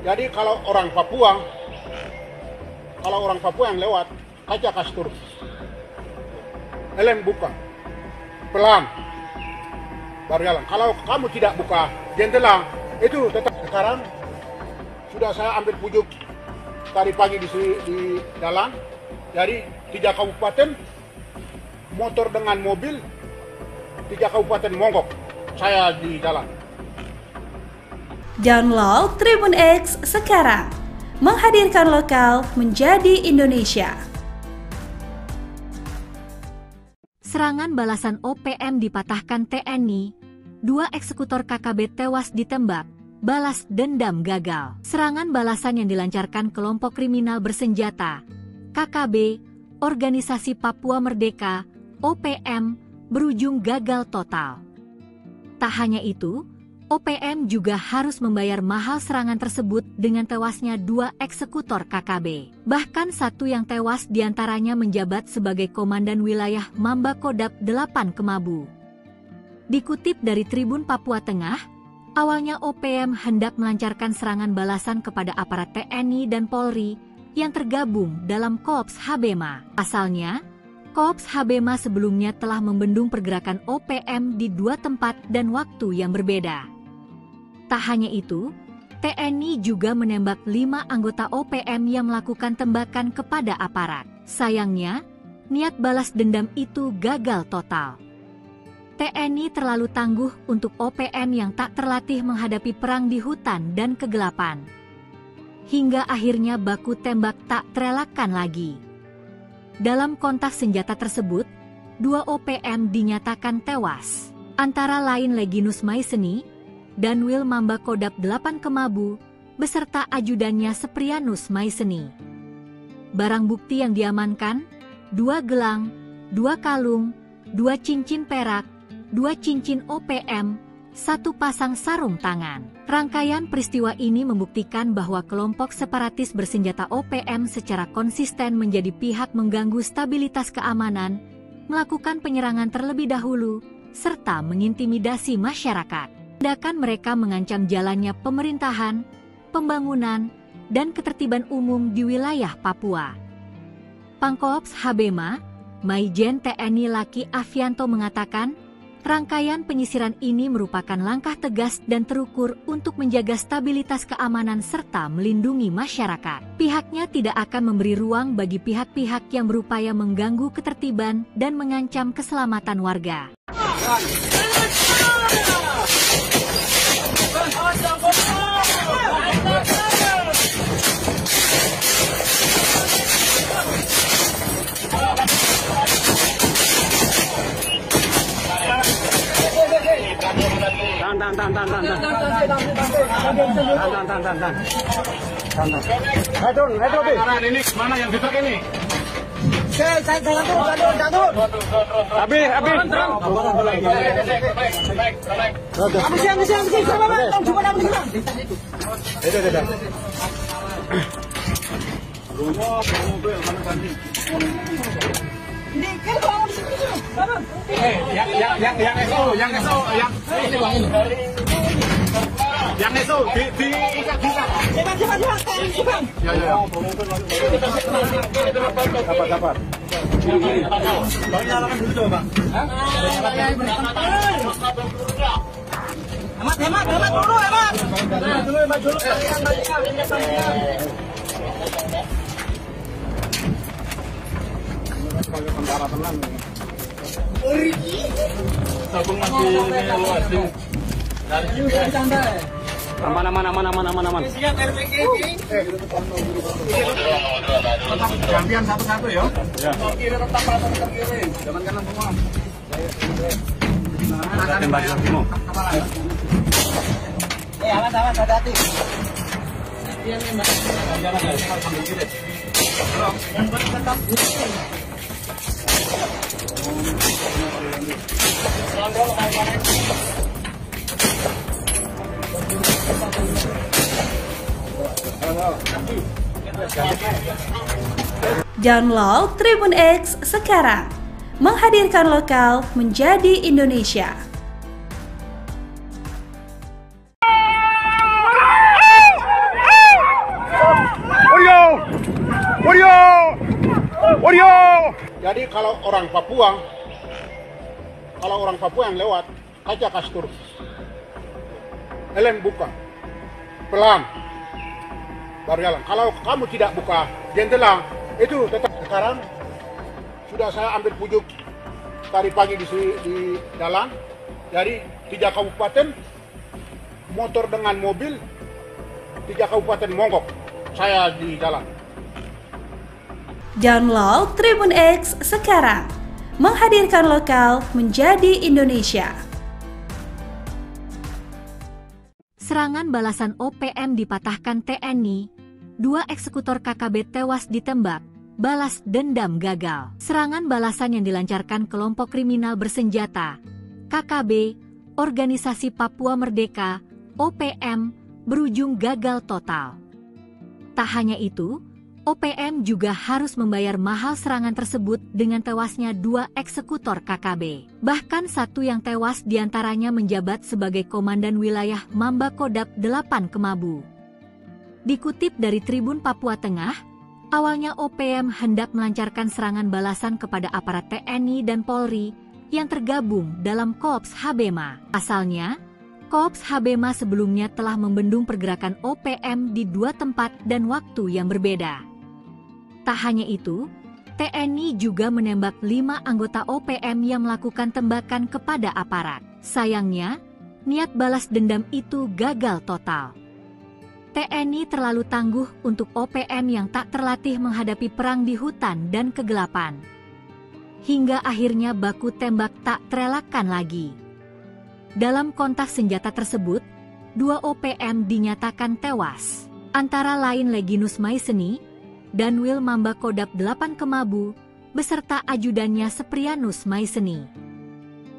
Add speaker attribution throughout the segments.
Speaker 1: Jadi kalau orang Papua yang lewat, kaca kasih turun. Helm buka, pelan, baru jalan. Kalau kamu tidak buka jendela, itu tetap. Sekarang sudah saya ambil pujuk tadi pagi di jalan. Jadi 3 kabupaten, motor dengan mobil, 3 kabupaten mogok. Saya di jalan.
Speaker 2: Download Tribun X sekarang, menghadirkan lokal menjadi Indonesia.
Speaker 3: Serangan balasan OPM dipatahkan TNI, 2 eksekutor KKB tewas ditembak, balas dendam gagal. Serangan balasan yang dilancarkan kelompok kriminal bersenjata, KKB, Organisasi Papua Merdeka, OPM, berujung gagal total. Tak hanya itu, OPM juga harus membayar mahal serangan tersebut dengan tewasnya 2 eksekutor KKB. Bahkan satu yang tewas diantaranya menjabat sebagai Komandan Wilayah Mamba Kodap 8 Kemabu. Dikutip dari Tribun Papua Tengah, awalnya OPM hendak melancarkan serangan balasan kepada aparat TNI dan Polri yang tergabung dalam Korps Habema. Pasalnya, Korps Habema sebelumnya telah membendung pergerakan OPM di 2 tempat dan waktu yang berbeda. Tak hanya itu, TNI juga menembak 5 anggota OPM yang melakukan tembakan kepada aparat. Sayangnya, niat balas dendam itu gagal total. TNI terlalu tangguh untuk OPM yang tak terlatih menghadapi perang di hutan dan kegelapan. Hingga akhirnya baku tembak tak terelakkan lagi. Dalam kontak senjata tersebut, 2 OPM dinyatakan tewas, antara lain Leginus Maiseni, Danwil Mamba Kodap 8 Kemabu, beserta ajudannya Seprianus Maiseni. Barang bukti yang diamankan, 2 gelang, 2 kalung, 2 cincin perak, 2 cincin OPM, 1 pasang sarung tangan. Rangkaian peristiwa ini membuktikan bahwa kelompok separatis bersenjata OPM secara konsisten menjadi pihak mengganggu stabilitas keamanan, melakukan penyerangan terlebih dahulu, serta mengintimidasi masyarakat. Tindakan mereka mengancam jalannya pemerintahan, pembangunan, dan ketertiban umum di wilayah Papua. Pangkorps Habema, Maijen TNI Laki Afianto mengatakan, rangkaian penyisiran ini merupakan langkah tegas dan terukur untuk menjaga stabilitas keamanan serta melindungi masyarakat. Pihaknya tidak akan memberi ruang bagi pihak-pihak yang berupaya mengganggu ketertiban dan mengancam keselamatan warga.
Speaker 1: Ini mana yang gerak ini?
Speaker 4: Saya turun. Abi.
Speaker 1: Yang itu diikat.
Speaker 4: Cepat.
Speaker 1: Ya. Dapat. Bang nyalakan dulu coba, Bang.
Speaker 4: Hemat dulu.
Speaker 1: Sebagai tentara tenang. Sabung masih ini luasin. Aman.
Speaker 4: Siap RPG.
Speaker 1: Gantian satu-satu ya. Ya.
Speaker 4: Kiri tetap pasang ke kiri.
Speaker 1: Jangan kanan semua.
Speaker 4: Tembak semua. Awas hati-hati. Dia nembak.
Speaker 1: Jangan sambil kiri.
Speaker 4: Yang tetap
Speaker 2: Download Tribun X sekarang, menghadirkan lokal menjadi Indonesia.
Speaker 1: kalau orang Papua yang lewat, kaca kastur, helm buka, pelan, baru jalan. Kalau kamu tidak buka jendela, itu tetap. Sekarang sudah saya ambil pujuk tadi pagi di jalan, dari 3 kabupaten, motor dengan mobil, 3 kabupaten monggok, saya di jalan.
Speaker 2: Download Tribun X sekarang, menghadirkan lokal menjadi Indonesia.
Speaker 3: Serangan balasan OPM dipatahkan TNI, 2 eksekutor KKB tewas ditembak, balas dendam gagal. Serangan balasan yang dilancarkan kelompok kriminal bersenjata, KKB, Organisasi Papua Merdeka, OPM, berujung gagal total. Tak hanya itu, OPM juga harus membayar mahal serangan tersebut dengan tewasnya 2 eksekutor KKB. Bahkan satu yang tewas diantaranya menjabat sebagai Komandan Wilayah Mamba Kodap 8 Kemabu. Dikutip dari Tribun Papua Tengah, awalnya OPM hendak melancarkan serangan balasan kepada aparat TNI dan Polri yang tergabung dalam Korps Habema. Asalnya, Korps Habema sebelumnya telah membendung pergerakan OPM di 2 tempat dan waktu yang berbeda. Tak hanya itu, TNI juga menembak 5 anggota OPM yang melakukan tembakan kepada aparat. Sayangnya, niat balas dendam itu gagal total. TNI terlalu tangguh untuk OPM yang tak terlatih menghadapi perang di hutan dan kegelapan. Hingga akhirnya baku tembak tak terelakkan lagi. Dalam kontak senjata tersebut, 2 OPM dinyatakan tewas, antara lain Leginus Maiseni dan Wil Mamba Kodap 8 Kemabu beserta ajudannya Seprianus Maiseni.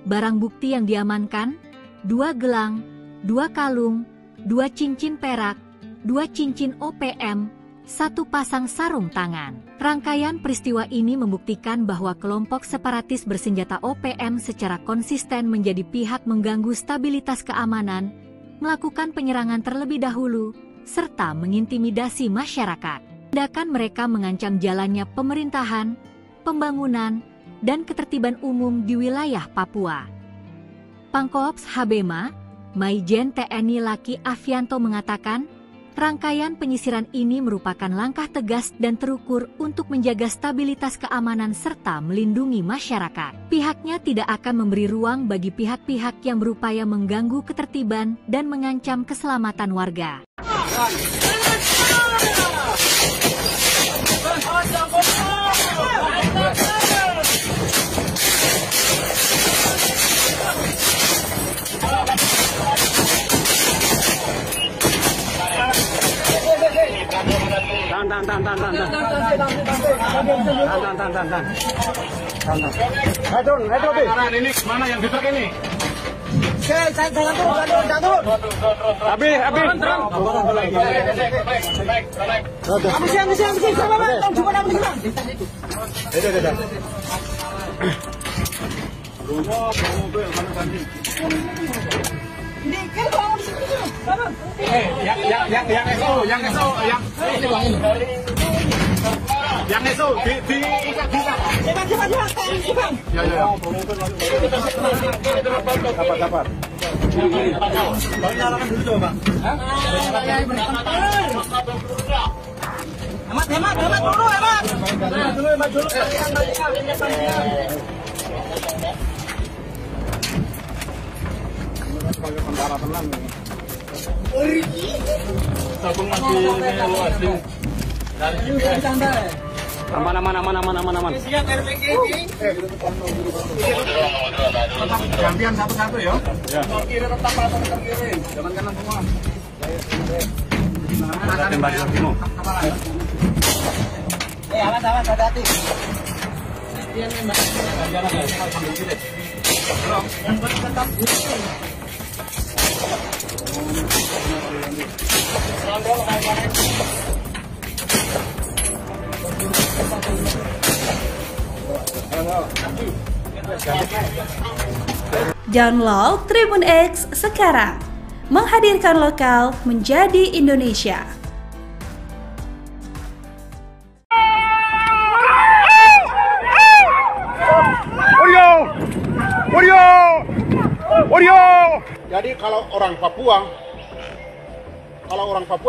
Speaker 3: Barang bukti yang diamankan, 2 gelang, 2 kalung, 2 cincin perak, 2 cincin OPM, 1 pasang sarung tangan. Rangkaian peristiwa ini membuktikan bahwa kelompok separatis bersenjata OPM secara konsisten menjadi pihak mengganggu stabilitas keamanan, melakukan penyerangan terlebih dahulu, serta mengintimidasi masyarakat. Tindakan mereka mengancam jalannya pemerintahan, pembangunan, dan ketertiban umum di wilayah Papua. Pangkorps Habema, Maijen TNI Laki Afianto mengatakan, rangkaian penyisiran ini merupakan langkah tegas dan terukur untuk menjaga stabilitas keamanan serta melindungi masyarakat. Pihaknya tidak akan memberi ruang bagi pihak-pihak yang berupaya mengganggu ketertiban dan mengancam keselamatan warga.
Speaker 4: Ini mana yang di truk ini? Saya jangan turun. Abi. Yang itu diikat. Ya. Dapat. Nyalakan dulu coba, Bang. Hemat dulu. Sebagai tentara tenang ini. Sabung masih luas nih. Aman. Siap RPG. Gantian satu-satu ya. Kiri tetap atau kiri. Jangan kanan semua. Tembak kamu. Awas, hati-hati. Gantian nembak. Sambil sini. Tetap
Speaker 2: Download Tribun X sekarang, menghadirkan lokal menjadi Indonesia.
Speaker 1: Jadi kalau orang Papua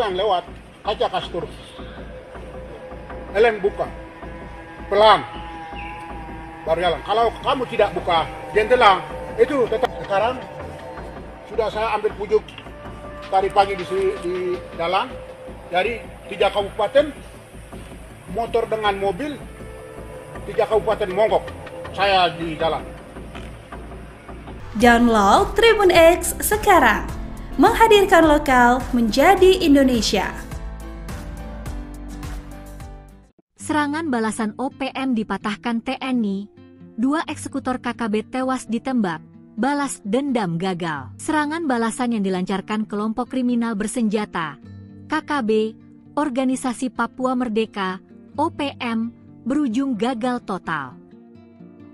Speaker 1: yang lewat, kaca kastur, helm buka, pelan, baru jalan. Kalau kamu tidak buka jendela, itu tetap. Sekarang sudah saya ambil pujuk tadi pagi di jalan. Jadi 3 kabupaten, motor dengan mobil, 3 kabupaten mogok, saya di jalan.
Speaker 2: Download Tribun X sekarang, menghadirkan lokal menjadi Indonesia.
Speaker 3: Serangan balasan OPM dipatahkan TNI, 2 eksekutor KKB tewas ditembak, balas dendam gagal. Serangan balasan yang dilancarkan kelompok kriminal bersenjata, KKB, Organisasi Papua Merdeka, OPM, berujung gagal total.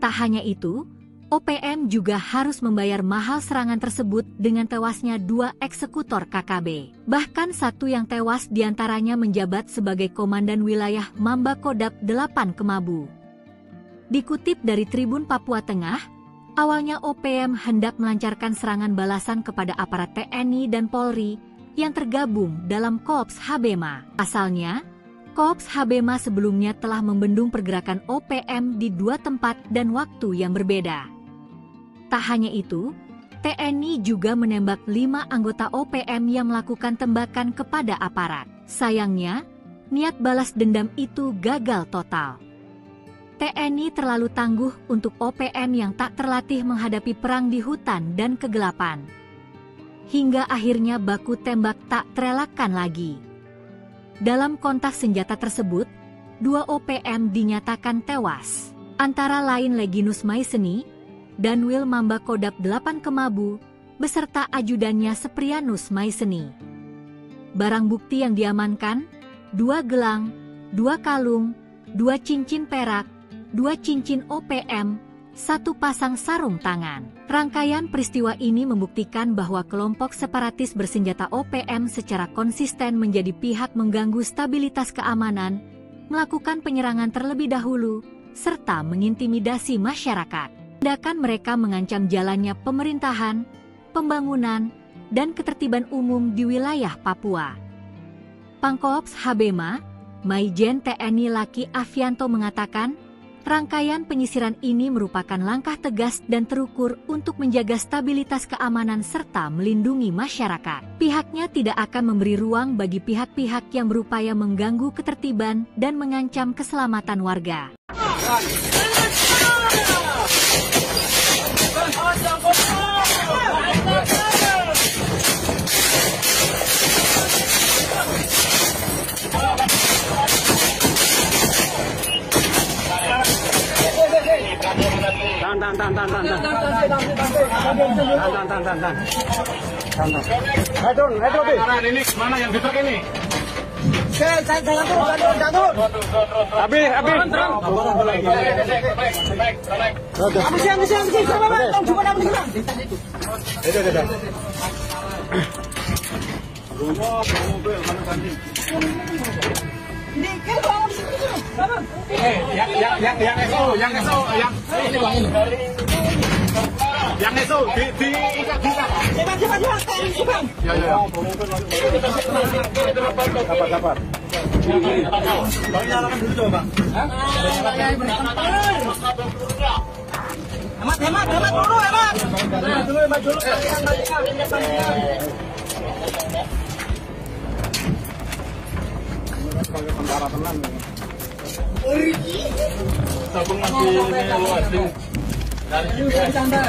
Speaker 3: Tak hanya itu, OPM juga harus membayar mahal serangan tersebut dengan tewasnya 2 eksekutor KKB. Bahkan satu yang tewas diantaranya menjabat sebagai Komandan Wilayah Mamba Kodap 8 Kemabu. Dikutip dari Tribun Papua Tengah, awalnya OPM hendak melancarkan serangan balasan kepada aparat TNI dan Polri yang tergabung dalam Korps Habema. Asalnya, Korps Habema sebelumnya telah membendung pergerakan OPM di 2 tempat dan waktu yang berbeda. Tak hanya itu, TNI juga menembak 5 anggota OPM yang melakukan tembakan kepada aparat. Sayangnya, niat balas dendam itu gagal total. TNI terlalu tangguh untuk OPM yang tak terlatih menghadapi perang di hutan dan kegelapan. Hingga akhirnya baku tembak tak terelakkan lagi. Dalam kontak senjata tersebut, 2 OPM dinyatakan tewas, antara lain Leginus Maiseni dan Wil Mamba Kodap 8 Kemabu, beserta ajudannya Seprianus Maiseni. Barang bukti yang diamankan, 2 gelang, 2 kalung, 2 cincin perak, 2 cincin OPM, 1 pasang sarung tangan. Rangkaian peristiwa ini membuktikan bahwa kelompok separatis bersenjata OPM secara konsisten menjadi pihak mengganggu stabilitas keamanan, melakukan penyerangan terlebih dahulu, serta mengintimidasi masyarakat. Tindakan mereka mengancam jalannya pemerintahan, pembangunan, dan ketertiban umum di wilayah Papua. Pangkorps Habema, Maijen TNI Laki Afianto mengatakan, rangkaian penyisiran ini merupakan langkah tegas dan terukur untuk menjaga stabilitas keamanan serta melindungi masyarakat. Pihaknya tidak akan memberi ruang bagi pihak-pihak yang berupaya mengganggu ketertiban dan mengancam keselamatan warga.
Speaker 4: Ini mana yang besar ini? Yang itu diikat. Ya. Dapat. Bang nyalakan dulu coba, Bang. Hemat dulu. Hemat dulu. Sebagai tentara tenang. Sabung masih luas. Dari mana.